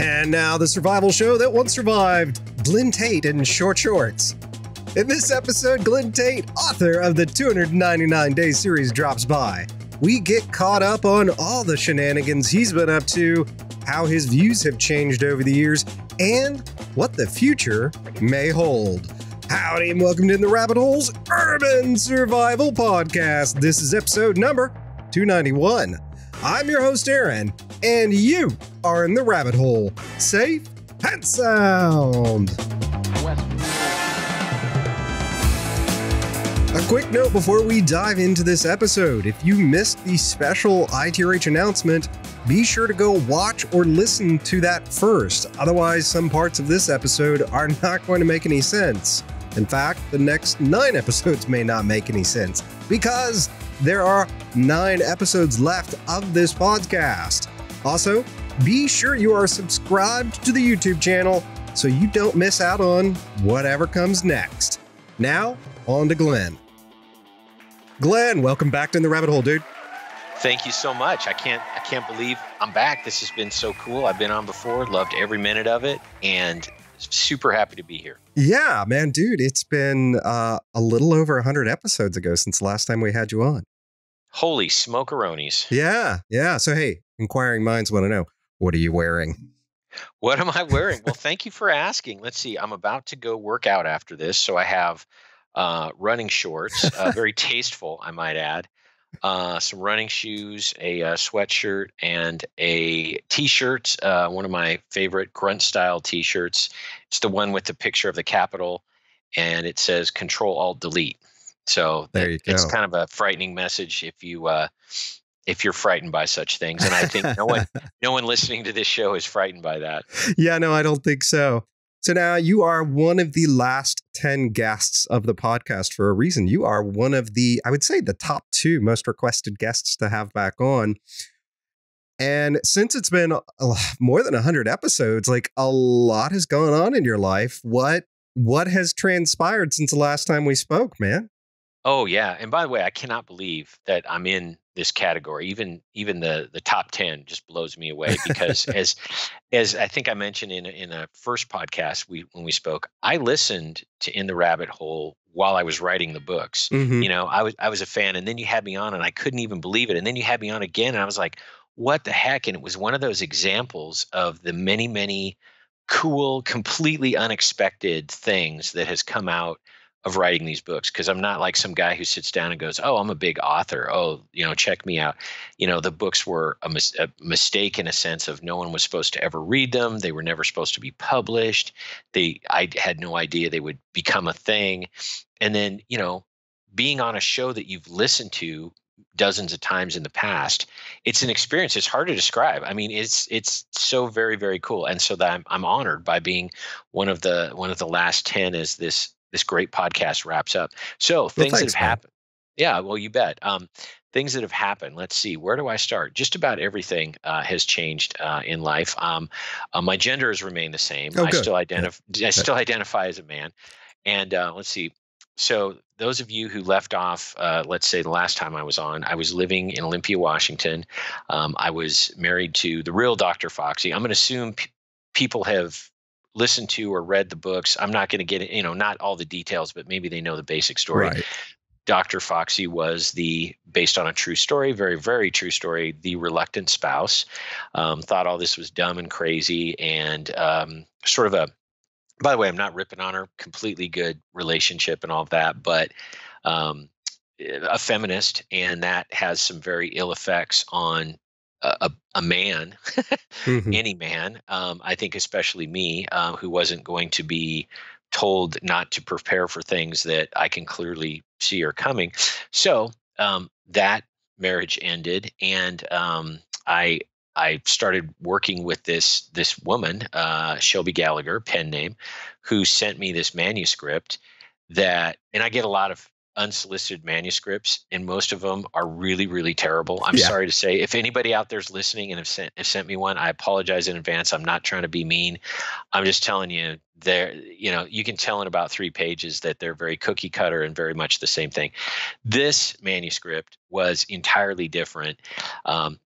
And now the survival show that once survived, Glen Tate in short shorts. In this episode, Glen Tate, author of the 299 Day series, drops by. We get caught up on all the shenanigans he's been up to, how his views have changed over the years, and what the future may hold. Howdy and welcome to In the Rabbit Hole's Urban Survival Podcast. This is episode number 291. I'm your host, Aaron, and you are in the rabbit hole, safe and sound. A quick note before we dive into this episode. If you missed the special ITRH announcement, be sure to go watch or listen to that first. Otherwise, some parts of this episode are not going to make any sense. In fact, the next 9 episodes may not make any sense because there are 9 episodes left of this podcast. Also, be sure you are subscribed to the YouTube channel so you don't miss out on whatever comes next. Now, on to Glen. Glen, welcome back to In the Rabbit Hole, dude. Thank you so much. I can't believe I'm back. This has been so cool. I've been on before, loved every minute of it, and super happy to be here. Yeah, man, dude, it's been a little over 100 episodes ago since the last time we had you on. Holy smokeroonies. Yeah. So, hey, inquiring minds want to know, what are you wearing? What am I wearing? Well, thank you for asking. Let's see. I'm about to go work out after this. So I have running shorts, very tasteful, I might add. Some running shoes, a sweatshirt, and a t-shirt, one of my favorite grunt style t-shirts. It's the one with the picture of the Capitol, and it says Control Alt Delete. So there you go. It's kind of a frightening message if you're frightened by such things. And I think no one listening to this show is frightened by that. Yeah, no, I don't think so. So now you are one of the last 10 guests of the podcast for a reason. You are one of the, I would say, the top 2 most requested guests to have back on. And since it's been more than 100 episodes, like a lot has gone on in your life. What has transpired since the last time we spoke, man? Oh, yeah. And by the way, I cannot believe that I'm in this category. Even the top 10 just blows me away because as I think I mentioned in a first podcast when we spoke, I listened to In the Rabbit Hole while I was writing the books. Mm-hmm. You know, I was a fan, and then you had me on and I couldn't even believe it. And then you had me on again and I was like, what the heck? And it was one of those examples of the many, many cool, completely unexpected things that has come out of writing these books, because I'm not like some guy who sits down and goes, oh, I'm a big author. Oh, check me out. The books were a mistake in a sense of no one was supposed to ever read them. They were never supposed to be published. I had no idea they would become a thing. And then, being on a show that you've listened to dozens of times in the past, it's an experience. It's hard to describe. I mean, it's so very, very cool. And so that I'm honored by being one of the last 10 as this great podcast wraps up. So things that have happened. Yeah, well, you bet. Things that have happened. Let's see. Where do I start? Just about everything has changed in life. My gender has remained the same. Oh, I good. still identify as a man. And let's see. So those of you who left off, let's say the last time I was on, I was living in Olympia, Washington. I was married to the real Dr. Foxy. I'm going to assume people have listened to or read the books. I'm not going to get not all the details, but maybe they know the basic story. Right. Dr. Foxy was based on a true story, very, very true story, the reluctant spouse, thought all this was dumb and crazy, and by the way, I'm not ripping on her, completely good relationship and all of that, but a feminist, and that has some very ill effects on a man, Mm-hmm. any man, I think especially me, who wasn't going to be told not to prepare for things that I can clearly see are coming. So that marriage ended, and I started working with this woman, Shelby Gallagher, pen name, who sent me this manuscript and I get a lot of unsolicited manuscripts, and most of them are really, really terrible. I'm sorry to say, if anybody out there's listening and have sent me one, I apologize in advance. I'm not trying to be mean. I'm just telling you, they're, you can tell in about 3 pages that they're very cookie cutter and very much the same thing. This manuscript was entirely different.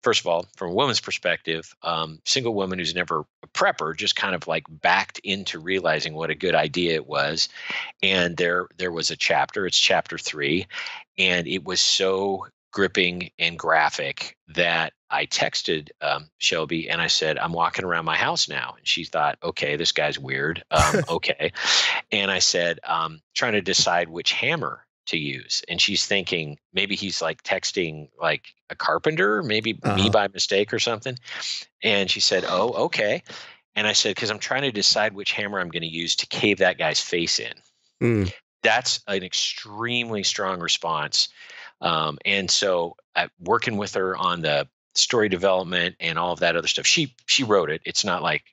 First of all, from a woman's perspective, single woman who's never a prepper, just kind of like backed into realizing what a good idea it was. And there was a chapter, it's chapter 3, and it was so gripping and graphic that I texted Shelby and I said, I'm walking around my house now. And she thought, okay, this guy's weird. Okay. And I said, trying to decide which hammer to use. And she's thinking maybe he's like texting like a carpenter, maybe me by mistake or something. And she said, oh, okay. And I said, because I'm trying to decide which hammer I'm going to use to cave that guy's face in. Mm. That's an extremely strong response. And so working with her on the story development and all of that other stuff, she wrote it. It's not like,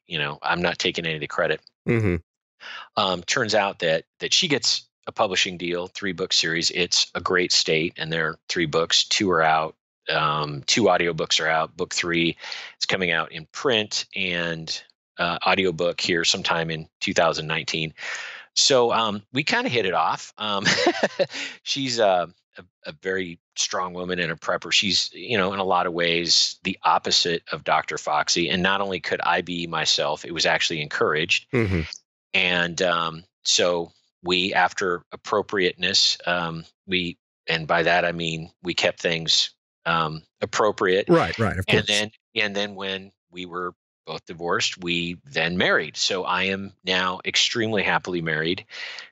I'm not taking any of the credit. Mm-hmm. Turns out that she gets a publishing deal, 3-book series. It's a great state. And there are 3 books, 2 are out. 2 audiobooks are out. Book 3 is coming out in print and audiobook here sometime in 2019. So we kind of hit it off. She's a very strong woman and a prepper. She's, in a lot of ways, the opposite of Dr. Foxy. And not only could I be myself, it was actually encouraged. Mm-hmm. And so we, after appropriateness, and by that I mean we kept things appropriate. Right, of course. And then when we were both divorced, we then married. So I am now extremely happily married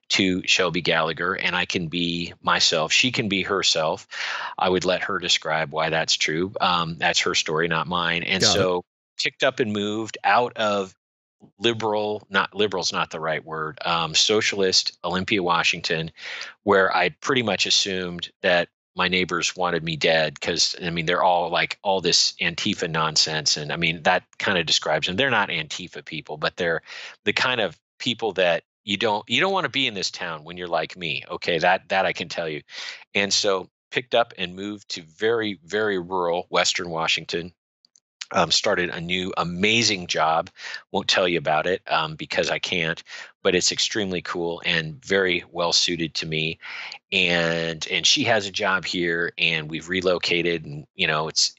to Shelby Gallagher, and I can be myself. She can be herself. I would let her describe why that's true. That's her story, not mine. And so picked up and moved out of liberal's not the right word, socialist Olympia, Washington, where I pretty much assumed that my neighbors wanted me dead because, they're all like all this Antifa nonsense. And that kind of describes them. They're not Antifa people, but they're the kind of people that you don't want to be in this town when you're like me. Okay. That I can tell you. And so picked up and moved to very, very rural Western Washington. Started a new amazing job. Won't tell you about it because I can't, but it's extremely cool and very well suited to me. And she has a job here, and we've relocated. And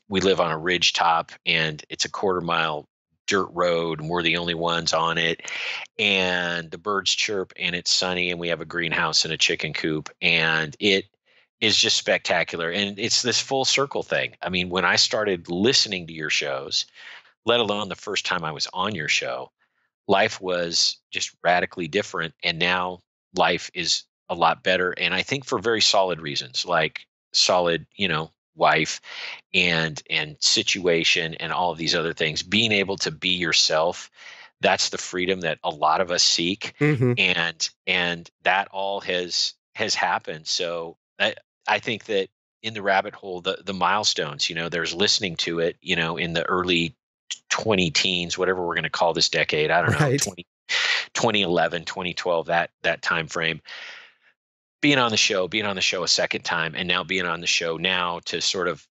we live on a ridge top, and it's a 1/4 mile dirt road, and we're the only ones on it. And the birds chirp, and it's sunny, and we have a greenhouse and a chicken coop, and it is just spectacular. And it's this full circle thing. When I started listening to your shows, let alone the first time I was on your show, life was just radically different. And now life is a lot better. And I think for very solid reasons, like solid, wife and situation and all of these other things. Being able to be yourself, that's the freedom that a lot of us seek. Mm-hmm. And that all has happened. So I think that in the rabbit hole, the milestones, there's listening to it, in the early 20 teens, whatever we're going to call this decade. I don't know, 2011, 2012, that time frame. Being on the show a second time, and now being on the show now to sort of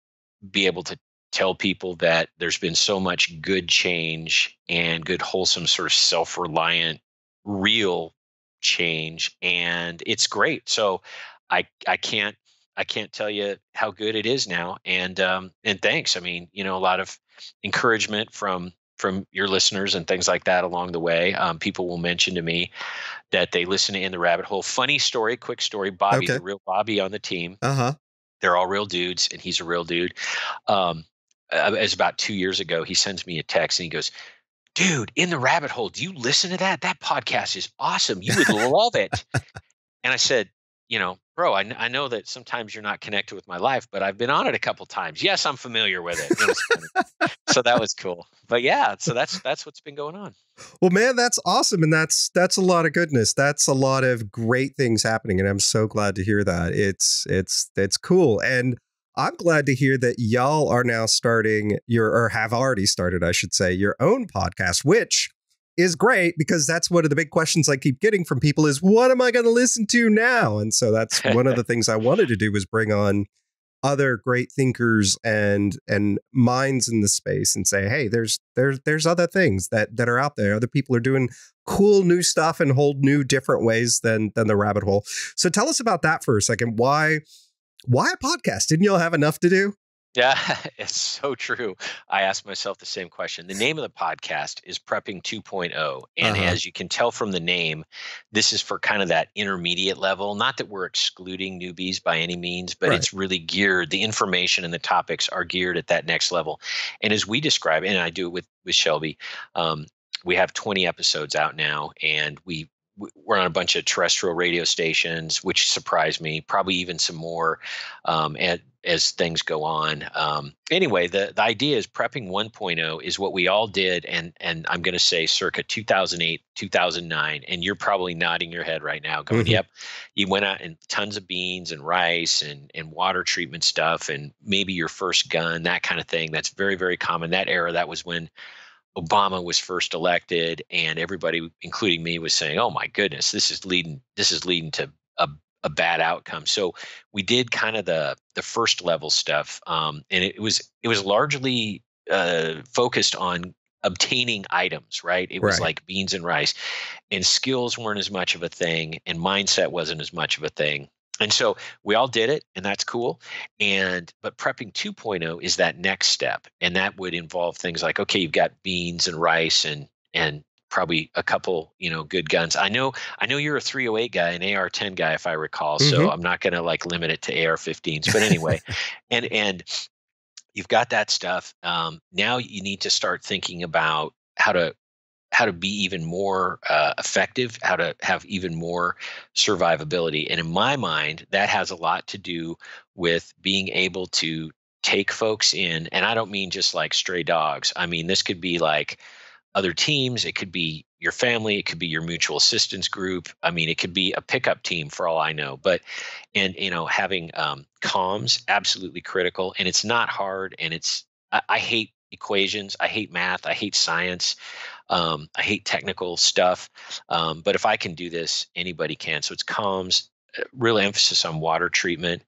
be able to tell people that there's been so much good change and good, wholesome, sort of self-reliant, real change. And it's great. So I can't tell you how good it is now. And thanks. A lot of encouragement from your listeners and things like that along the way. People will mention to me that they listen to In the Rabbit Hole. Funny story, quick story. Bobby, the real Bobby on the team. They're all real dudes, and he's a real dude. As about 2 years ago, he sends me a text and he goes, "Dude, In the Rabbit Hole, do you listen to that? That podcast is awesome. You would love it." And I said, bro, I know that sometimes you're not connected with my life, but I've been on it a couple times. Yes, I'm familiar with it. It was funny. So that was cool. But yeah, so that's what's been going on. Well, man, that's awesome. And that's a lot of goodness. That's a lot of great things happening. And I'm so glad to hear that. It's cool. And I'm glad to hear that y'all are now starting or have already started, I should say, your own podcast, which is great because that's one of the big questions I keep getting from people is, what am I going to listen to now? And so that's one of the things I wanted to do was bring on other great thinkers and minds in the space and say, hey, there's other things that are out there. Other people are doing cool new stuff in whole new different ways than the rabbit hole. So tell us about that for a second. Why a podcast? Didn't y'all have enough to do? Yeah, it's so true. I asked myself the same question. The name of the podcast is Prepping 2.0. And Uh-huh. as you can tell from the name, this is for kind of that intermediate level. Not that we're excluding newbies by any means, but Right. it's really geared. The information and the topics are geared at that next level. And as we describe it, and I do it with Shelby, we have 20 episodes out now, and we're on a bunch of terrestrial radio stations, which surprised me, probably even some more as things go on. Anyway, the idea is Prepping 1.0 is what we all did, and I'm going to say circa 2008, 2009, and you're probably nodding your head right now going, Mm-hmm. yep, you went out and tons of beans and rice and water treatment stuff and maybe your first gun, that kind of thing. That's very, very common. That era, that was when Obama was first elected, and everybody, including me, was saying, "Oh my goodness, this is leading to a bad outcome." So we did kind of the first level stuff, and it was largely focused on obtaining items. Right? It was Right. like beans and rice, and skills weren't as much of a thing, and mindset wasn't as much of a thing. And so we all did it, and that's cool. But prepping 2.0 is that next step, and that would involve things like, okay, you've got beans and rice and probably a couple, good guns. I know you're a 308 guy, an AR-10 guy, if I recall. So Mm-hmm. I'm not going to like limit it to AR-15s, but anyway, and you've got that stuff. Now you need to start thinking about how to be even more effective, how to have even more survivability. And in my mind, that has a lot to do with being able to take folks in. And I don't mean just like stray dogs. I mean, this could be like other teams. It could be your family. It could be your mutual assistance group. I mean, it could be a pickup team for all I know. But, and, having comms, absolutely critical. And it's not hard. And I hate equations. I hate math. I hate science. I hate technical stuff, but if I can do this, anybody can. So it's comms, real emphasis on water treatment,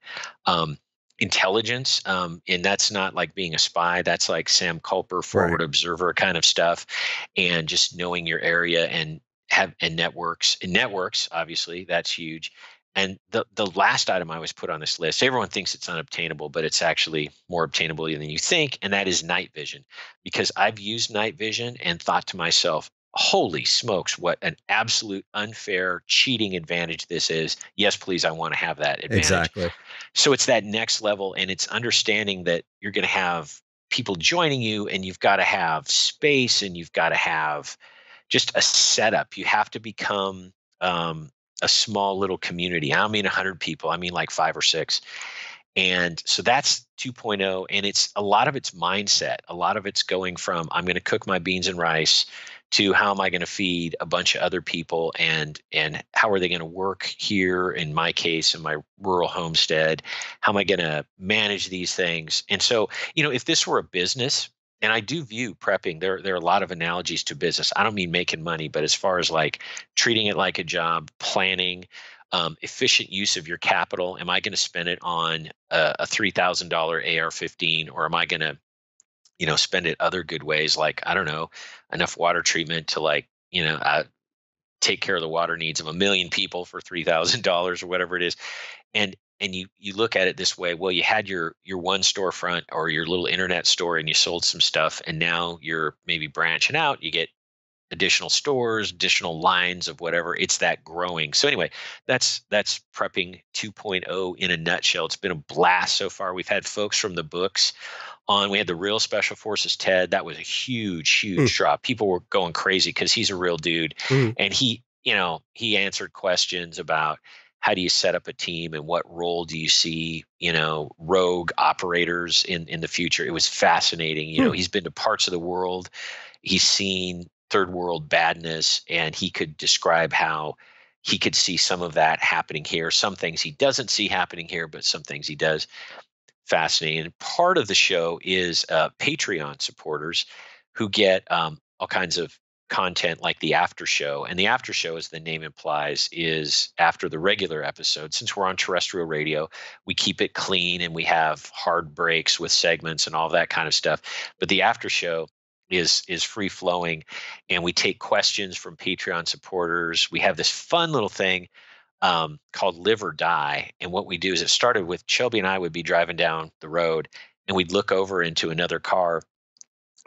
um, intelligence, and that's not like being a spy. That's like Sam Culper, Right. forward observer kind of stuff, and just knowing your area and networks. Obviously, that's huge. And the last item I was put on this list, everyone thinks it's unobtainable, but it's actually more obtainable than you think, and that is night vision. Because I've used night vision and thought to myself, holy smokes, what an absolute unfair cheating advantage this is. Yes, please, I want to have that advantage. Exactly. So it's that next level, and it's understanding that you're going to have people joining you, and you've got to have space, and you've got to have just a setup. You have to become a small little community. I don't mean 100 people. I mean like 5 or 6. And so that's 2.0. And it's a lot of it's mindset. A lot of it's going from I'm going to cook my beans and rice to how am I going to feed a bunch of other people, and how are they going to work here in my case in my rural homestead? How am I going to manage these things? And so, if this were a business, and I do view prepping, there are a lot of analogies to business. I don't mean making money, but as far as like treating it like a job, planning, efficient use of your capital. Am I going to spend it on a $3,000 AR-15, or am I going to, spend it other good ways, like, I don't know, enough water treatment to like, take care of the water needs of 1 million people for $3,000 or whatever it is. And you look at it this way. Well, you had your one storefront or your little internet store, and you sold some stuff, and now you're maybe branching out. You get additional stores, additional lines of whatever. It's that growing. So anyway, that's prepping 2.0 in a nutshell. It's been a blast so far. We've had folks from the books on. We had the real Special Forces Ted. That was a huge, Mm. huge drop. People were going crazy because he's a real dude, Mm. and he answered questions about how do you set up a team and what role do you see, rogue operators in the future. It was fascinating. Hmm. He's been to parts of the world. He's seen third world badness, and he could describe how he could see some of that happening here. Some things he doesn't see happening here, but some things he does. Fascinating. And part of the show is Patreon supporters who get all kinds of content like the after show. And the after show, as the name implies, is after the regular episode. Since we're on terrestrial radio, we keep it clean and we have hard breaks with segments and all that kind of stuff. But the after show is free flowing, and we take questions from Patreon supporters. We have this fun little thing called Live or Die. And what we do is, it started with Shelby and I would be driving down the road, and we'd look over into another car,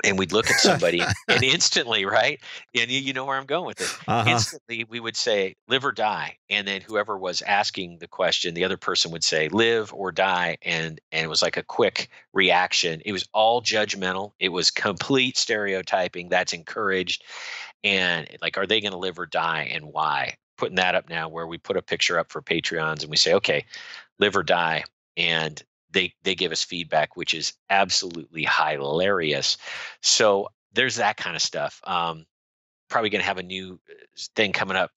and we'd look at somebody and instantly, right? And you know where I'm going with this. Uh-huh. Instantly, we would say, live or die. And then whoever was asking the question, the other person would say, live or die. And it was like a quick reaction. It was all judgmental. It was complete stereotyping. That's encouraged. And like, are they going to live or die, and why? Putting that up now, where we put a picture up for Patreons and we say, okay, live or die. And they give us feedback, which is absolutely hilarious. So there's that kind of stuff. Probably going to have a new thing coming up,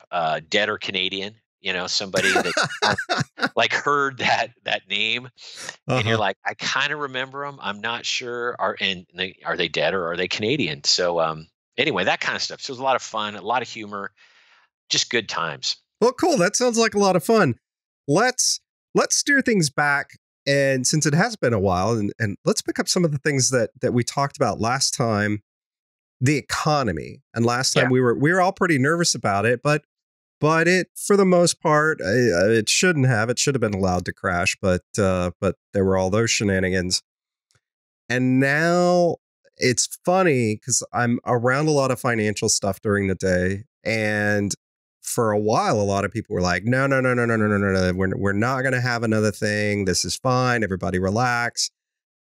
Dead or Canadian. Somebody that like heard that name, and you're Uh-huh. like, I kind of remember them. I'm not sure. Are they dead or are they Canadian? So anyway, that kind of stuff. So it was a lot of fun, a lot of humor, just good times. Well, cool. That sounds like a lot of fun. Let's steer things back, and since it has been a while, and let's pick up some of the things that we talked about last time. The economy, and last time Yeah. we were all pretty nervous about it, but it, for the most part, it should have been allowed to crash, but there were all those shenanigans. And now it's funny because I'm around a lot of financial stuff during the day, and for a while, a lot of people were like, "No, no, no, no, no, no, no, no, no. We're not going to have another thing. This is fine. Everybody relax."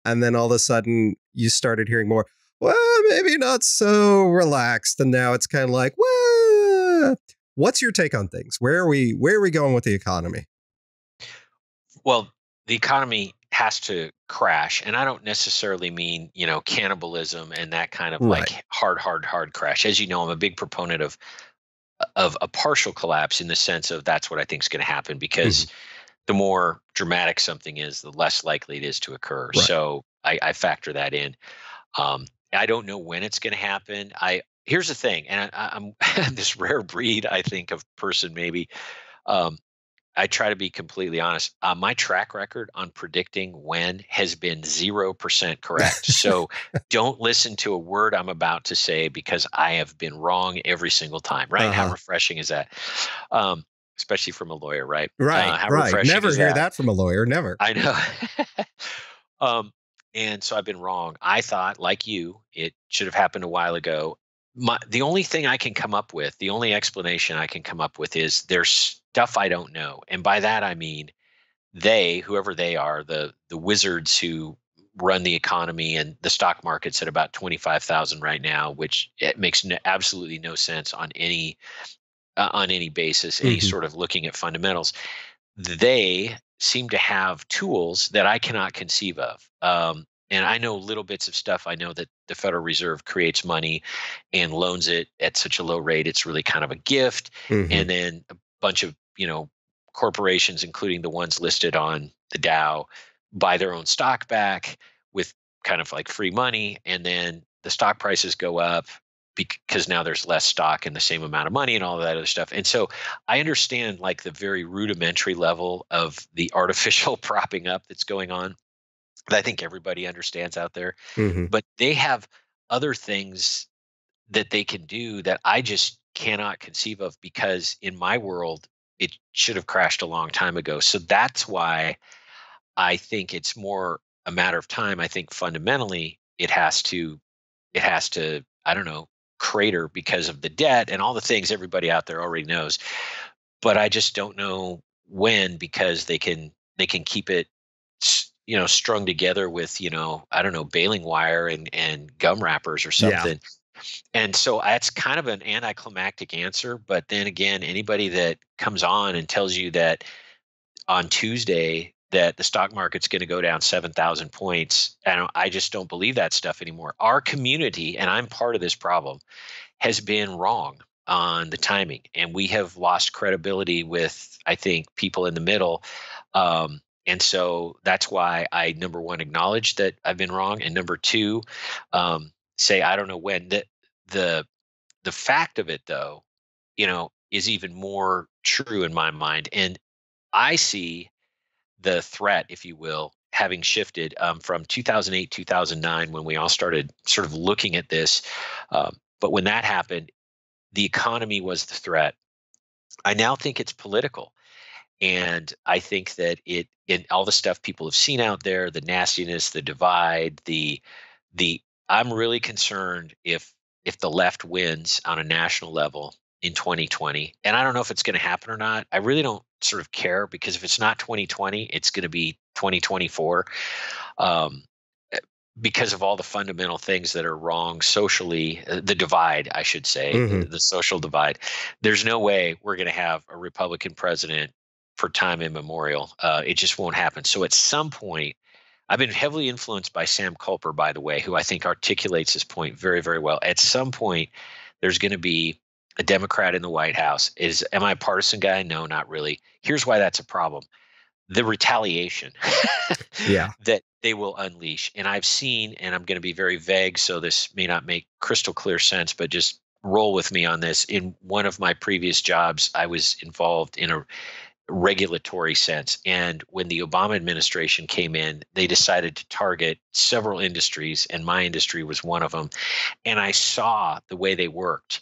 And then all of a sudden, you started hearing more. Well, maybe not so relaxed, and now it's kind of like, well, what's your take on things? Where are we going with the economy? Well, the economy has to crash, and I don't necessarily mean, cannibalism and that kind of Right. like hard crash. As you know, I'm a big proponent of a partial collapse, in the sense of that's what I think is going to happen, because Mhm. the more dramatic something is, the less likely it is to occur. Right. So I factor that in. Um, I don't know when it's going to happen. Here's the thing, and I'm this rare breed, I think, of person maybe. Um, I try to be completely honest. My track record on predicting when has been 0% correct. So don't listen to a word I'm about to say, because I have been wrong every single time. Right? How Uh-huh. refreshing is that? Um, Especially from a lawyer, right? Right. How Right. refreshing Never is hear that? that from a lawyer. Never. I know. And so I've been wrong. I thought, like you, it should have happened a while ago. The only thing I can come up with, the only explanation I can come up with, is there's stuff I don't know. And by that I mean, whoever they are, the wizards who run the economy, and the stock market's at about 25,000 right now, which it makes absolutely no sense on any basis, any Mhm. sort of looking at fundamentals. They seem to have tools that I cannot conceive of. And I know little bits of stuff. I know that the Federal Reserve creates money and loans it at such a low rate, it's really kind of a gift. Mhm. And then a bunch of, corporations, including the ones listed on the Dow, buy their own stock back with kind of like free money. And then the stock prices go up because now there's less stock and the same amount of money and all of that other stuff. And so I understand like the very rudimentary level of the artificial propping up that's going on, that I think everybody understands out there. Mhm. But they have other things that they can do that I just cannot conceive of, because in my world, it should have crashed a long time ago. So that's why I think it's more a matter of time. I think fundamentally it has to, I don't know, crater because of the debt and all the things everybody out there already knows. But I just don't know when, because they can keep it strung together with, I don't know, baling wire and gum wrappers or Yeah. something. And so that's kind of an anticlimactic answer. But then again, anybody that comes on and tells you that on Tuesday that the stock market's going to go down 7,000 points, I just don't believe that stuff anymore. Our community, and I'm part of this problem, has been wrong on the timing, and we have lost credibility with, I think, people in the middle. And so that's why I, number one, acknowledge that I've been wrong, and number two, say I don't know when. The the fact of it, though, is even more true in my mind. And I see the threat, if you will, having shifted from 2008, 2009, when we all started sort of looking at this. But when that happened, the economy was the threat. I now think it's political. And I think that in all the stuff people have seen out there, the nastiness, the divide, the I'm really concerned if the left wins on a national level in 2020. And I don't know if it's going to happen or not. I really don't sort of care, because if it's not 2020, it's going to be 2024. Um, because of all the fundamental things that are wrong socially, the divide, I should say, the social divide. There's no way we're going to have a Republican president for time immemorial. It just won't happen. So at some point, I've been heavily influenced by Sam Culper, by the way, who I think articulates this point very, very well. At some point, there's going to be a Democrat in the White House. Am I a partisan guy? No, not really. Here's why that's a problem: the retaliation Yeah. that they will unleash. And I've seen, and I'm going to be very vague, so this may not make crystal clear sense, but just roll with me on this. In one of my previous jobs, I was involved in a regulatory sense. And when the Obama administration came in, they decided to target several industries, and my industry was one of them. And I saw the way they worked,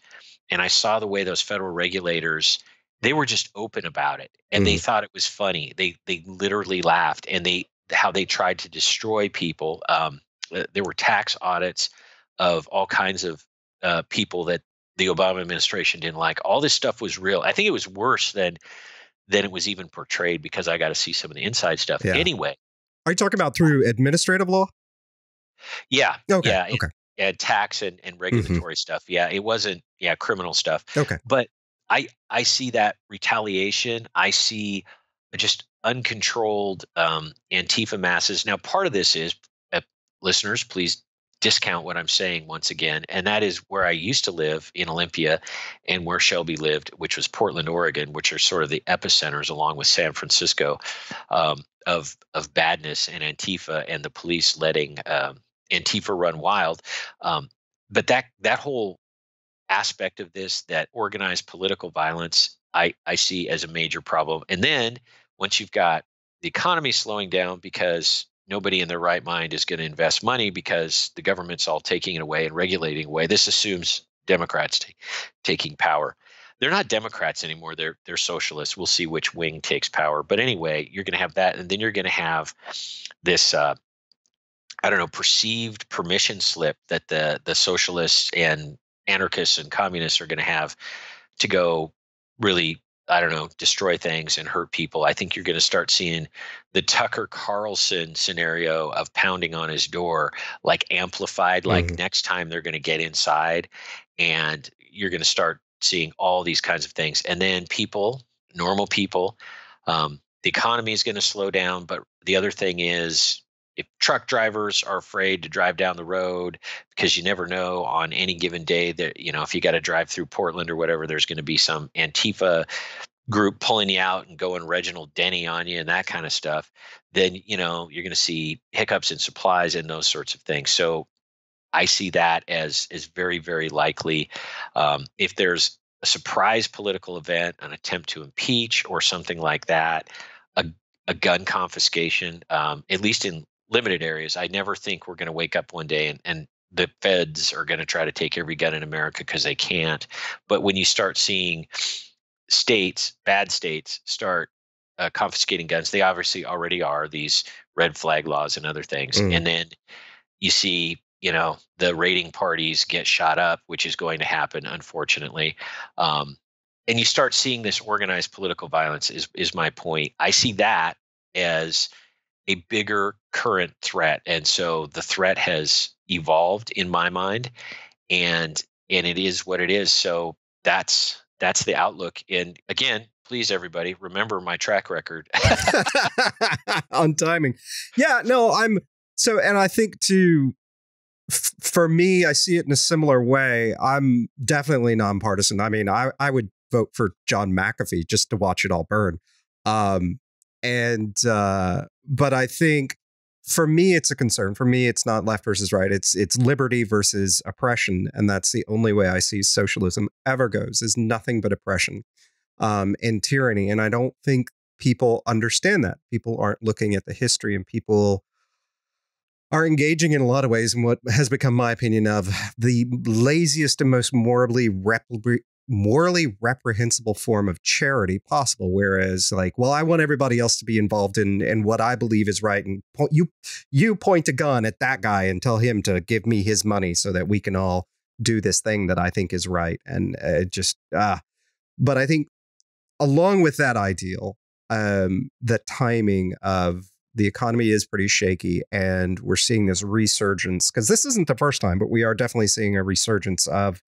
and I saw the way those federal regulators, they were just open about it, and they thought it was funny. They literally laughed, and how they tried to destroy people. There were tax audits of all kinds of people that the Obama administration didn't like. All this stuff was real. I think it was worse than it was even portrayed, because I got to see some of the inside stuff. Yeah. Anyway. Are you talking about through administrative law? Yeah. Okay. Yeah. Okay. And tax and regulatory stuff. Yeah. It wasn't, criminal stuff. Okay. But I see that retaliation. I see just uncontrolled Antifa masses. Now, part of this is, listeners, please discount what I'm saying once again, and that is where I used to live in Olympia, and where Shelby lived, which was Portland, Oregon, which are sort of the epicenters, along with San Francisco, of badness and Antifa, and the police letting Antifa run wild. But that whole aspect of this, that organized political violence, I see as a major problem. And then once you've got the economy slowing down, because nobody in their right mind is going to invest money, because the government's all taking it away and regulating away. This assumes Democrats taking power. They're not Democrats anymore. They're socialists. We'll see which wing takes power. But anyway, you're going to have that, and then you're going to have this perceived permission slip that the socialists and anarchists and communists are going to have to go really, destroy things and hurt people. I think you're going to start seeing the Tucker Carlson scenario of pounding on his door, like amplified, like next time they're going to get inside, and you're going to start seeing all these kinds of things. And then normal people, the economy is going to slow down. But the other thing is, if truck drivers are afraid to drive down the road, because you never know on any given day that, if you got to drive through Portland or whatever, there's going to be some Antifa group pulling you out and going Reginald Denny on you and that kind of stuff, then, you're going to see hiccups in supplies and those sorts of things. So I see that as very, very likely. If there's a surprise political event, an attempt to impeach or something like that, a gun confiscation, at least in limited areas. I never think we're going to wake up one day and the feds are going to try to take every gun in America, because they can't. But when you start seeing bad states, start confiscating guns, they obviously already are, these red flag laws and other things. And then you see, the raiding parties get shot up, which is going to happen, unfortunately. And you start seeing this organized political violence is my point. I see that as a bigger current threat. And so the threat has evolved in my mind, and it is what it is. So that's the outlook. And again, please, everybody, remember my track record on timing. Yeah, no, and I think for me, I see it in a similar way. I'm definitely nonpartisan. I mean, I would vote for John McAfee just to watch it all burn. But I think for me, it's a concern. For me, it's not left versus right. It's liberty versus oppression, and that's the only way I see socialism ever goes, is nothing but oppression, and tyranny. And I don't think people understand that. People aren't looking at the history, and people are engaging in a lot of ways in what has become my opinion of the laziest and most morally reprehensible form of charity possible. Whereas, like, well, I want everybody else to be involved in what I believe is right, and you point a gun at that guy and tell him to give me his money so that we can all do this thing that I think is right. And but I think along with that ideal, the timing of the economy is pretty shaky, and we're seeing this resurgence, because this isn't the first time, but we are definitely seeing a resurgence of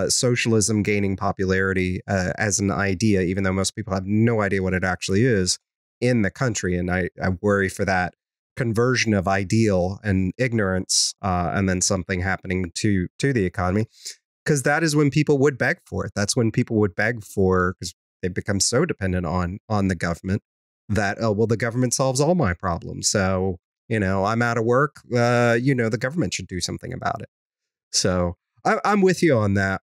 socialism gaining popularity as an idea, even though most people have no idea what it actually is in the country. And I worry for that conversion of ideal and ignorance, and then something happening to the economy, because that is when people would beg for it. That's when people would beg for, because they've become so dependent on the government that, oh, well, the government solves all my problems. So, I'm out of work. The government should do something about it. So I'm with you on that.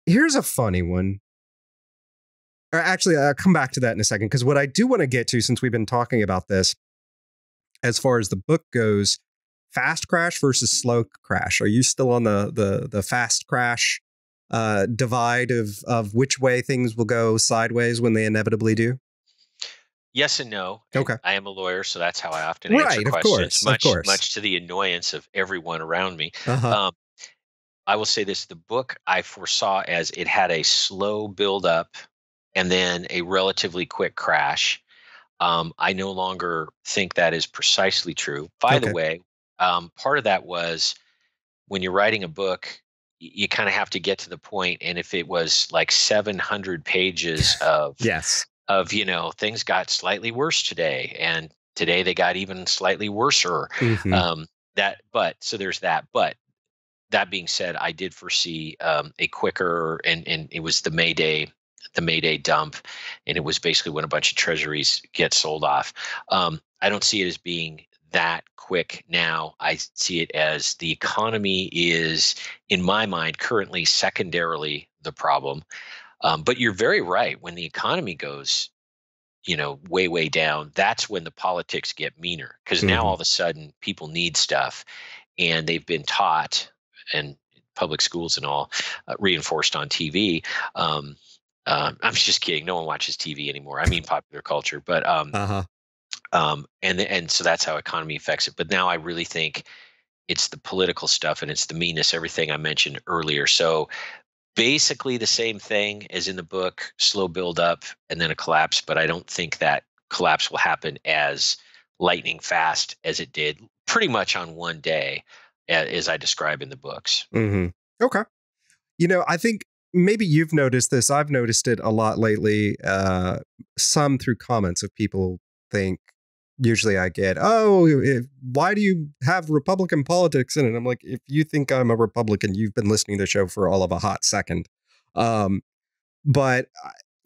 Here's a funny one. Or actually, I'll come back to that in a second, because what I do want to get to, since we've been talking about this, as far as the book goes, fast crash versus slow crash. Are you still on the fast crash divide of which way things will go sideways when they inevitably do? Yes and no. Okay. I am a lawyer, so that's how I often answer questions, much to the annoyance of everyone around me. Uh-huh. I will say this: the book I foresaw as it had a slow build up and then a relatively quick crash. I no longer think that is precisely true. By the way, part of that was, when you're writing a book, you kind of have to get to the point. And if it was like 700 pages of yes, things got slightly worse today, and today they got even slightly worser. Mm-hmm. So there's that. But that being said, I did foresee a quicker, and it was the May Day dump, and it was basically when a bunch of treasuries get sold off. I don't see it as being that quick now. I see it as the economy is, in my mind, currently secondarily the problem. But you're very right. When the economy goes, way, way down, that's when the politics get meaner, because now all of a sudden people need stuff, and they've been taught, and public schools and all, reinforced on TV. I'm just kidding. No one watches TV anymore. I mean popular culture, but and so that's how economy affects it. But now I really think it's the political stuff, and it's the meanness, everything I mentioned earlier. So basically the same thing as in the book: slow build up and then a collapse. But I don't think that collapse will happen as lightning fast as it did pretty much on one day, as I describe in the books. Mm-hmm. Okay. I think maybe you've noticed this. I've noticed it a lot lately. Some through comments of people think, usually I get, why do you have Republican politics in it? I'm like, if you think I'm a Republican, you've been listening to the show for all of a hot second. But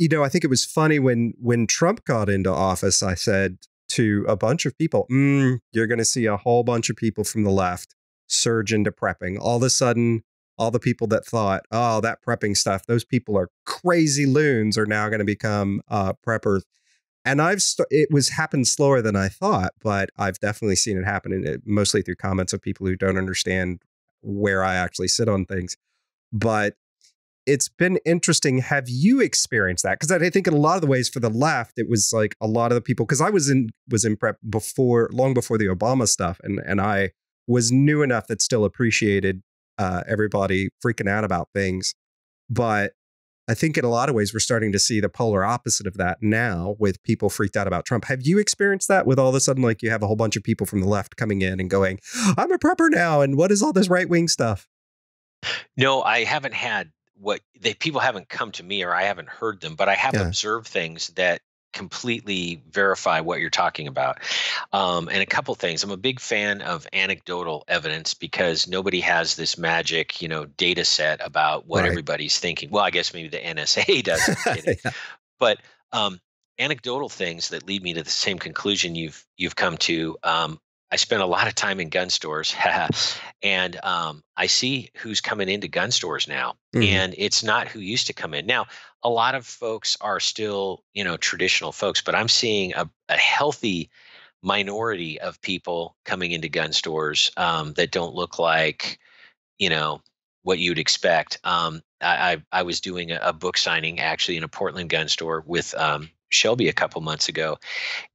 I think it was funny when Trump got into office, I said to a bunch of people, you're going to see a whole bunch of people from the left surge into prepping. All of a sudden, all the people that thought, oh, that prepping stuff, those people are crazy loons, are now going to become preppers. And it was happened slower than I thought, but I've definitely seen it happen, and mostly through comments of people who don't understand where I actually sit on things. But it's been interesting. Have you experienced that? Because I think in a lot of the ways for the left, it was like a lot of the people, because I was in prep long before the Obama stuff, and I was new enough that still appreciated everybody freaking out about things. But I think in a lot of ways, we're starting to see the polar opposite of that now, with people freaked out about Trump. Have you experienced that, with all of a sudden, like, you have a whole bunch of people from the left coming in and going, I'm a prepper now, and what is all this right wing stuff? No, I haven't had people haven't come to me, or I haven't heard them, but I have observed things that completely verify what you're talking about. And a couple things. I'm a big fan of anecdotal evidence, because nobody has this magic, data set about what everybody's thinking. Well, I guess maybe the NSA doesn't. Yeah. But anecdotal things that lead me to the same conclusion you've come to. I spent a lot of time in gun stores, and I see who's coming into gun stores now, Mhm. and it's not who used to come in. Now, a lot of folks are still, traditional folks, but I'm seeing a healthy minority of people coming into gun stores that don't look like, you know, what you'd expect. I was doing a book signing actually in a Portland gun store with Shelby a couple months ago,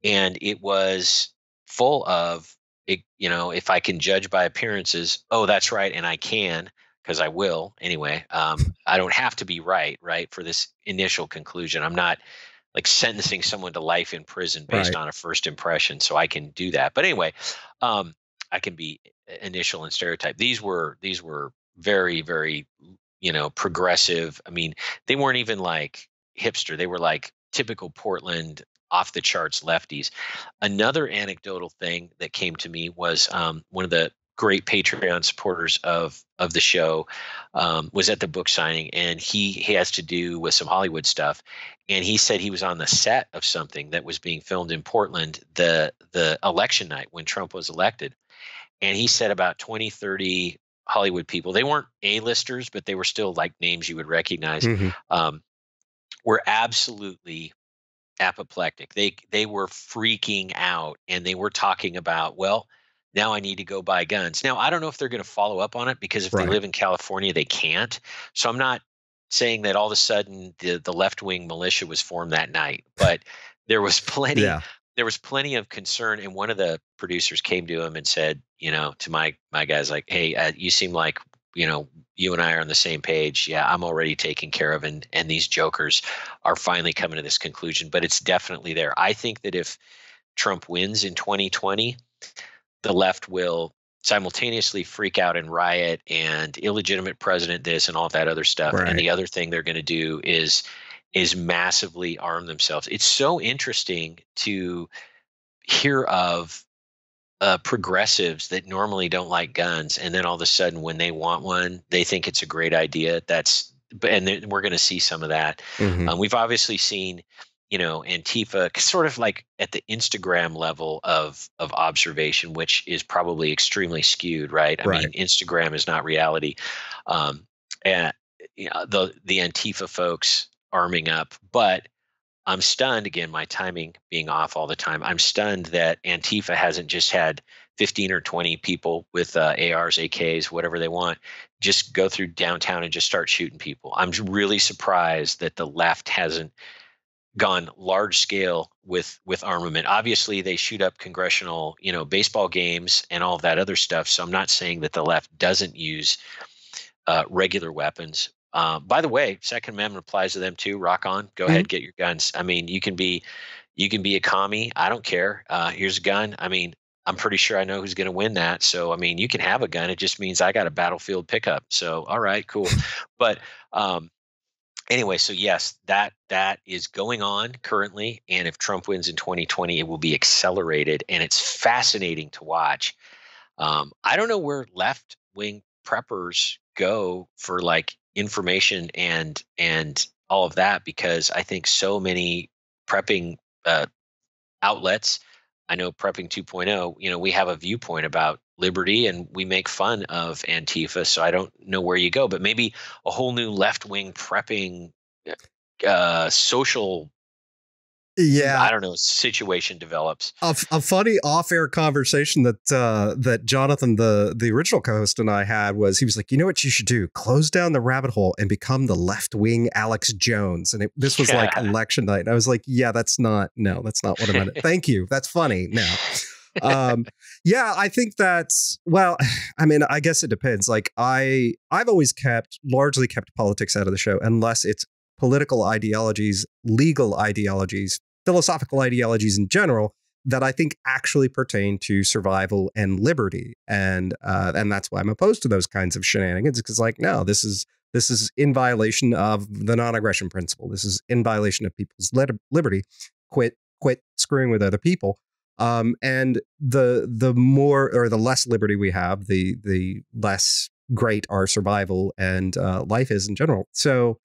and it was full of it. If I can judge by appearances, oh, that's right, and I can, because I will anyway. I don't have to be right for this initial conclusion. I'm not like sentencing someone to life in prison based Right. on a first impression, so I can do that. But anyway, um, I can be initial and stereotype. These were very, very, progressive. I mean, they weren't even like hipster. They were like typical Portland off the charts lefties. Another anecdotal thing that came to me was one of the great Patreon supporters of the show was at the book signing, and he has to do with some Hollywood stuff, and he said he was on the set of something that was being filmed in Portland the election night when Trump was elected, and he said about 20, 30 Hollywood people. They weren't A-listers, but they were still like names you would recognize. Mhm. Um, were absolutely apoplectic. They were freaking out, and they were talking about, well, now I need to go buy guns. Now I don't know if they're going to follow up on it, because if they Right. live in California, they can't. So I'm not saying that all of a sudden the left wing militia was formed that night, but there was plenty Yeah. there was plenty of concern. And one of the producers came to him and said, to my guys, like, hey, you seem like, you and I are on the same page. Yeah, I'm already taken care of, and these jokers are finally coming to this conclusion. But it's definitely there. I think that if Trump wins in 2020, the left will simultaneously freak out and riot and illegitimate president this and all that other stuff. And Right. the other thing they're going to do is massively arm themselves. It's so interesting to hear of progressives that normally don't like guns, and then all of a sudden, when they want one, they think it's a great idea. We're going to see some of that. Mhm. We've obviously seen, Antifa sort of like at the Instagram level of observation, which is probably extremely skewed, right? I Right. mean, Instagram is not reality, um, and the Antifa folks arming up, but I'm stunned, again, my timing being off all the time. I'm stunned that Antifa hasn't just had 15 or 20 people with ARs, AKs, whatever they want, just go through downtown and just start shooting people. I'm really surprised that the left hasn't gone large scale with armament. Obviously, they shoot up congressional, baseball games and all of that other stuff. So I'm not saying that the left doesn't use regular weapons. By the way, Second Amendment applies to them too. Rock on, go Mhm. ahead, get your guns. I mean, you can be a commie. I don't care. Here's a gun. I mean, I'm pretty sure I know who's going to win that. So I mean, you can have a gun. It just means I got a battlefield pickup. So all right, cool. But um, anyway, so yes, that is going on currently, and if Trump wins in 2020, it will be accelerated, and it's fascinating to watch. I don't know where left wing preppers go for like information and all of that, because I think so many prepping uh, outlets. I know Prepping 2.0, we have a viewpoint about liberty and we make fun of Antifa. So I don't know where you go, but maybe a whole new left wing prepping social, Yeah. I don't know, situation develops. A funny off-air conversation that Jonathan, the original co-host, and I had was, he was like, you know what you should do? Close down the rabbit hole and become the left-wing Alex Jones. And this was like Yeah. election night. And I was like, yeah, that's not what I meant. Thank you. That's funny. Now, yeah, I think that's, well, I mean, I guess it depends. Like I've always largely kept politics out of the show, unless it's political ideologies, legal ideologies, philosophical ideologies in general that I think actually pertain to survival and liberty, and that's why I'm opposed to those kinds of shenanigans. Because, like, no, this is in violation of the non-aggression principle. This is in violation of people's liberty. Quit screwing with other people. And the more or the less liberty we have, the less great our survival and life is in general. So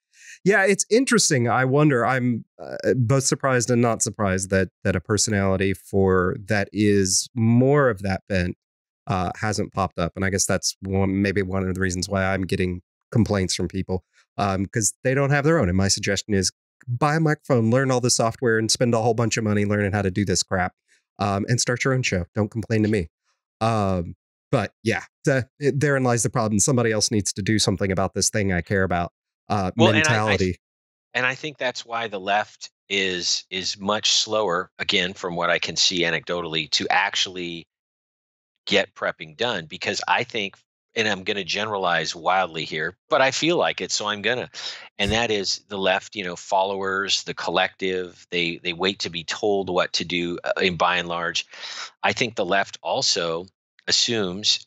Yeah, it's interesting. I wonder. I'm both surprised and not surprised that a personality for that is more of that bent hasn't popped up. And I guess that's maybe one of the reasons why I'm getting complaints from people because they don't have their own. And my suggestion is buy a microphone, learn all the software, and spend a whole bunch of money learning how to do this crap, and start your own show. Don't complain to me. But yeah, therein lies the problem. Somebody else needs to do something about this thing I care about. Well, Mentality. and I think that's why the left is much slower, again, from what I can see anecdotally, to actually get prepping done, because I think, and I'm going to generalize wildly here, but I feel like it, so I'm gonna, and that is the left, followers, the collective, they wait to be told what to do, in by and large. I think the left also assumes,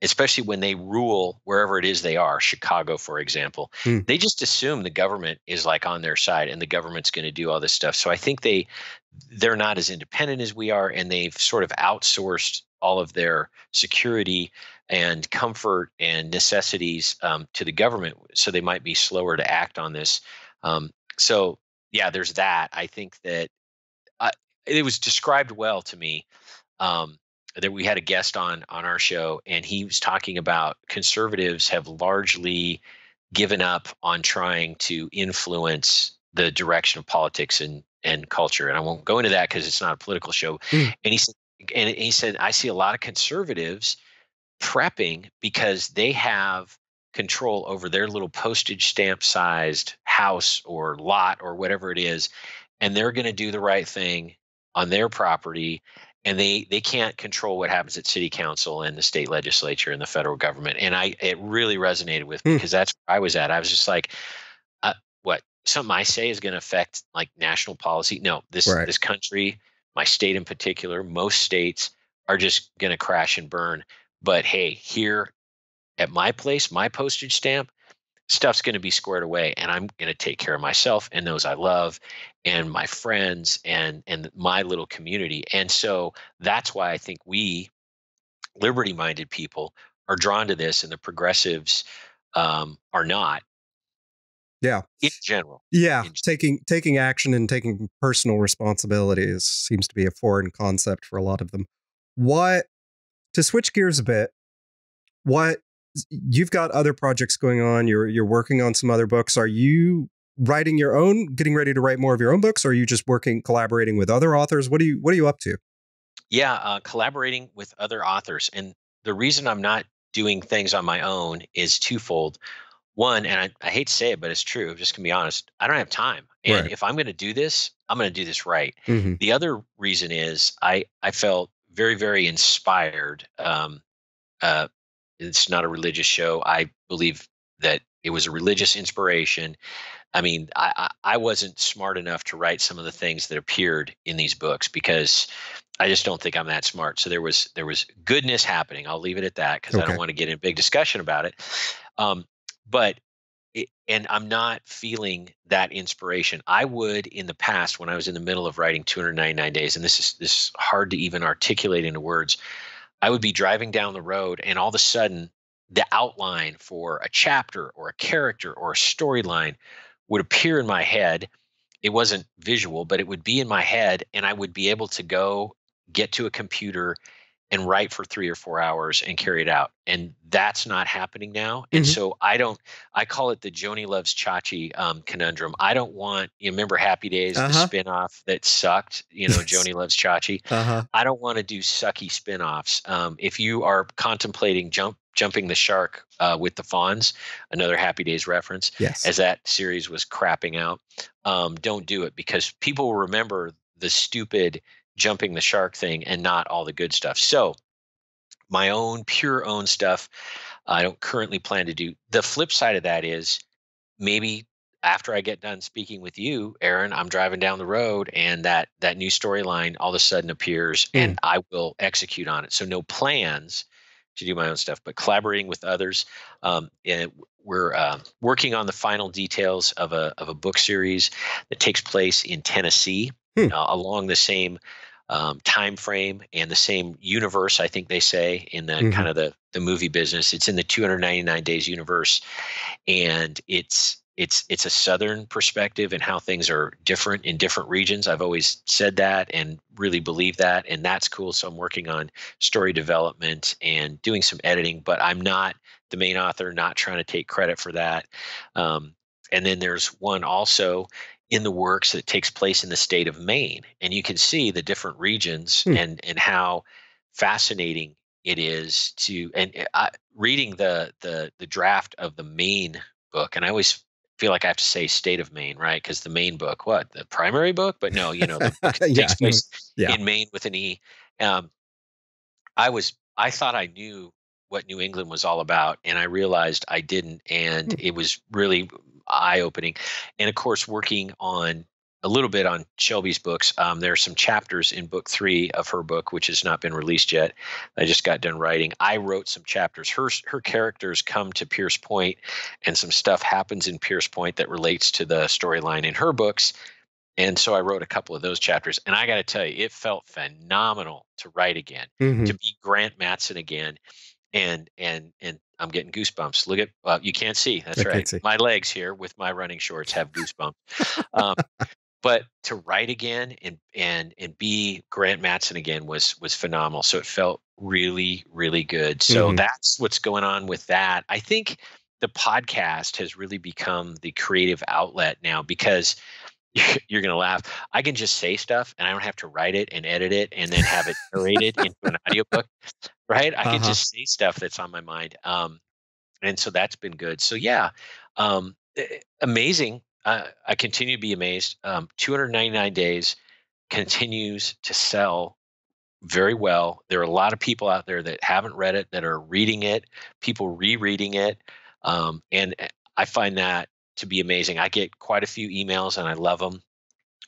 especially when they rule wherever it is they are, Chicago, for example, Hmm. they just assume the government is like on their side and the government's going to do all this stuff. So I think they're not as independent as we are, and they've sort of outsourced all of their security and comfort and necessities, to the government, so they might be slower to act on this. So yeah, there's that. I think that it was described well to me, um, that we had a guest on our show, and he was talking about conservatives have largely given up on trying to influence the direction of politics and culture. And I won't go into that because it's not a political show. Mm. And he said, I see a lot of conservatives prepping because they have control over their little postage stamp sized house or lot or whatever it is, and they're going to do the right thing on their property, and they can't control what happens at city council and the state legislature and the federal government. And it really resonated with me, Mm. because that's where I was at. I was just like, what, something I say is going to affect like national policy? No, Right. this country, my state in particular, most states are just going to crash and burn. But hey, here at my place, my postage stamp, stuff's going to be squared away, and I'm going to take care of myself and those I love and my friends and my little community. And so that's why I think we liberty minded people are drawn to this, and the progressives, are not, Yeah. in general. Yeah. In, Taking action and taking personal responsibility seems to be a foreign concept for a lot of them. What To switch gears a bit, what you've got other projects going on, you're working on some other books. Are you writing your own, getting ready to write more of your own books, or are you just collaborating with other authors? What are you up to? yeah, collaborating with other authors. And the reason I'm not doing things on my own is twofold. One, and I hate to say it, but it's true. I'm just gonna be honest. I don't have time, and Right. if I'm going to do this, I'm going to do this right. Hmm. The other reason is I felt very, very inspired. Uh, it's not a religious show. I believe that it was a religious inspiration. I mean, I wasn't smart enough to write some of the things that appeared in these books, because I just don't think I'm that smart. So there was goodness happening. I'll leave it at that, because I don't Okay. want to get in a big discussion about it. But and I'm not feeling that inspiration. I would, in the past, when I was in the middle of writing 299 days, and this is hard to even articulate into words. I would be driving down the road, and all of a sudden, the outline for a chapter or a character or a storyline would appear in my head. It wasn't visual, but it would be in my head, and I would be able to go get to a computer and write for 3 or 4 hours and carry it out. And that's not happening now. And Hmm. so I call it the Joni Loves Chachi, conundrum. I don't want, you remember Happy Days, the Uh-huh. spinoff that sucked, Yes. Joni Loves Chachi. Uh-huh. I don't want to do sucky spinoffs. If you are contemplating jumping the shark, with the Fonz, another Happy Days reference, Yes. as that series was crapping out, don't do it, because people will remember the stupid jumping the shark thing and not all the good stuff. So my own pure own stuff, I don't currently plan to do. The flip side of that is, maybe after I get done speaking with you, Aaron, I'm driving down the road, and that new storyline all of a sudden appears, Mm. and I will execute on it. So no plans to do my own stuff, but collaborating with others. And we're working on the final details of a book series that takes place in Tennessee, Hmm. along the same time frame and the same universe. I think they say in the Hmm. kind of the movie business, it's in the 299 days universe, and it's it's a Southern perspective and how things are different in different regions. I've always said that and really believe that, and that's cool. So I'm working on story development and doing some editing, but I'm not the main author, not trying to take credit for that. Um, and then there's one also in the works that takes place in the state of Maine, and you can see the different regions Hmm. and how fascinating it is to reading the draft of the Maine book, and I always feel like I have to say state of Maine, right? Because the main book, what, the primary book? But no, the book Yeah. takes No. place Yeah. in Maine with an E. Um, I thought I knew what New England was all about, and I realized I didn't, and Hmm. it was really eye opening. And of course, working on a little bit on Shelby's books, there are some chapters in book 3 of her book, which has not been released yet. I just got done writing. I wrote some chapters. Her characters come to Pierce Point, and some stuff happens in Pierce Point that relates to the storyline in her books. And so I wrote a couple of those chapters, and I got to tell you, it felt phenomenal to write again, Hmm. to be Grant Matson again, and I'm getting goosebumps. Look at you can't see. I That's can't right. see. My legs here with my running shorts have goosebumps. Um, but to write again and be Grant Matson again was phenomenal. So it felt really really good. So Hmm. that's what's going on with that. I think the podcast has really become the creative outlet now because you're going to laugh. I can just say stuff and I don't have to write it and edit it and then have it narrated into an audiobook, right? I can Uh-huh. just say stuff that's on my mind. And so that's been good. So yeah, amazing. I continue to be amazed. 299 days continues to sell very well. There are a lot of people out there that haven't read it that are reading it, people rereading it. And I find that to be amazing. I get quite a few emails and I love them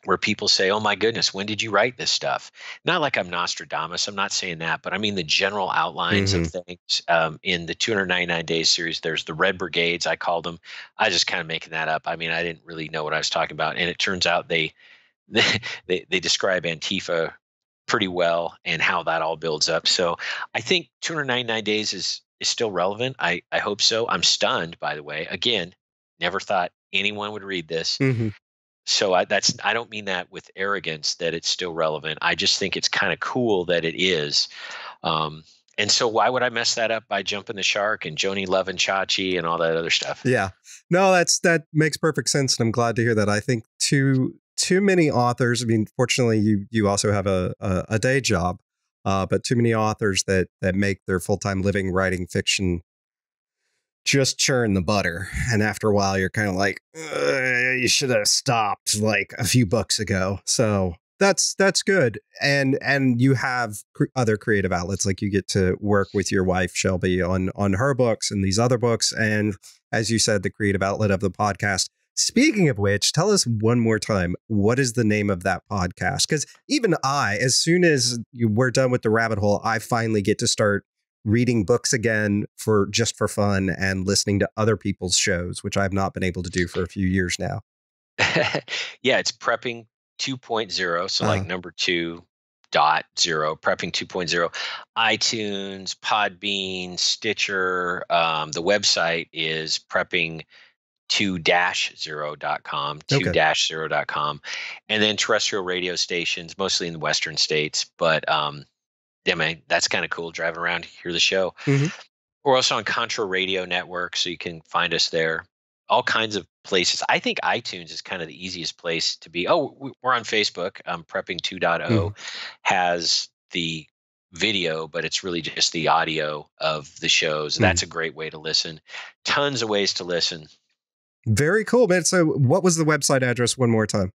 where people say, "Oh my goodness, when did you write this stuff?" Not like I'm Nostradamus. I'm not saying that, but I mean the general outlines of Hmm. things. In the 299 Days series, there's the Red Brigades. I called them. I just kind of making that up. I mean, I didn't really know what I was talking about, and it turns out they they describe Antifa pretty well and how that all builds up. So I think 299 Days is still relevant. I hope so. I'm stunned, by the way. Again, never thought anyone would read this, Hmm. so I don't mean that with arrogance that it's still relevant. I just think it's kind of cool that it is. Um, and so why would I mess that up by jumping the shark and Joni Love and Chachi and all that other stuff? Yeah. No, that makes perfect sense, and I'm glad to hear that. I think too many authors. I mean, fortunately, you also have a day job, but too many authors that make their full-time living writing fiction just churn the butter, and after a while, you're kind of like, you should have stopped like a few books ago. So that's good, and you have other creative outlets, like you get to work with your wife Shelby on her books and these other books, and as you said, the creative outlet of the podcast. Speaking of which, tell us one more time, what is the name of that podcast? Because even I, as soon as we're done with the rabbit hole, I finally get to start reading books again for just for fun and listening to other people's shows, which I've not been able to do for a few years now. Yeah, it's Prepping 2.0. So like Uh, number 2.0, Prepping 2.0, iTunes, Podbean, Stitcher. The website is prepping 2-0.com, okay. 2-0.com, and then terrestrial radio stations, mostly in the Western states. But yeah, man, that's kind of cool. Driving around, hear the show. Hmm. We're also on Contra Radio Network, so you can find us there. All kinds of places. I think iTunes is kind of the easiest place to be. Oh, we're on Facebook. Prepping 2.0 Hmm. has the video, but it's really just the audio of the shows. Hmm. That's a great way to listen. Tons of ways to listen. Very cool, man. So what was the website address one more time?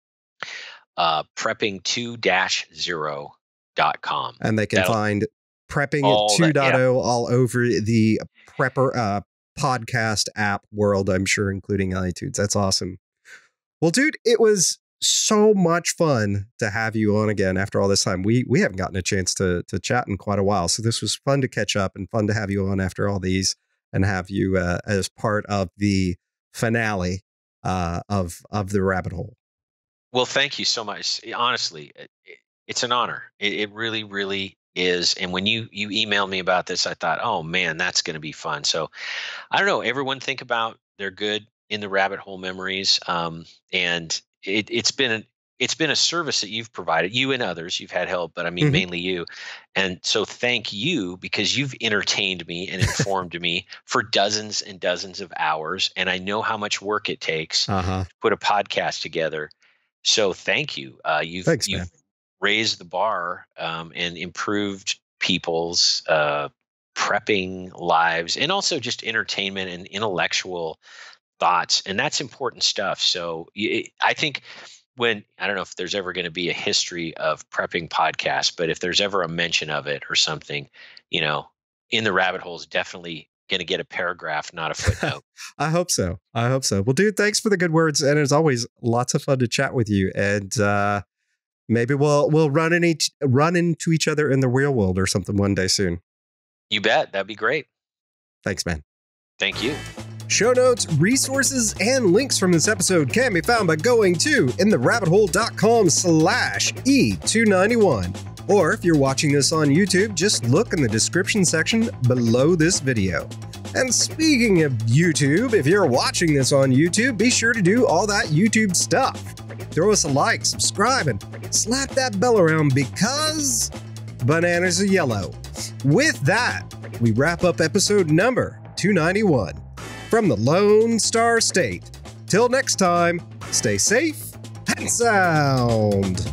Prepping 2-0.com. And they can That'll find Prepping all that. 2.0 Yeah. all over the Prepper podcast app world, I'm sure, including iTunes. That's awesome. Well, dude, it was so much fun to have you on again after all this time. We haven't gotten a chance to chat in quite a while, so this was fun to catch up and fun to have you on after all these and have you as part of the finale of the rabbit hole. Well, thank you so much. Honestly, it's an honor. It really, really is. And when you emailed me about this, I thought, oh man, that's going to be fun. So I don't know. Everyone think about their good in the rabbit hole memories. And it's been a service that you've provided, you and others. You've had help, but I mean Mhm. mainly you. And so thank you, because you've entertained me and informed me for dozens and dozens of hours, and I know how much work it takes Uh-huh. to put a podcast together. So thank you. Thanks, You've man. raised the bar, and improved people's prepping lives, and also just entertainment and intellectual thoughts, and that's important stuff. So I think, when I don't know if there's ever going to be a history of prepping podcasts, but if there's ever a mention of it or something, you know, in the rabbit hole is definitely going to get a paragraph, not a footnote. I hope so. I hope so. Well, dude, thanks for the good words. And as always, lots of fun to chat with you. And maybe we'll run into each other in the real world or something one day soon. You bet. That'd be great. Thanks, man. Thank you. Show notes, resources, and links from this episode can be found by going to intherabbithole.com/E291. Or if you're watching this on YouTube, just look in the description section below this video. And speaking of YouTube, if you're watching this on YouTube, be sure to do all that YouTube stuff. Throw us a like, subscribe, and slap that bell around, because bananas are yellow. With that, we wrap up episode number 291 from the Lone Star State. Till next time, stay safe and sound.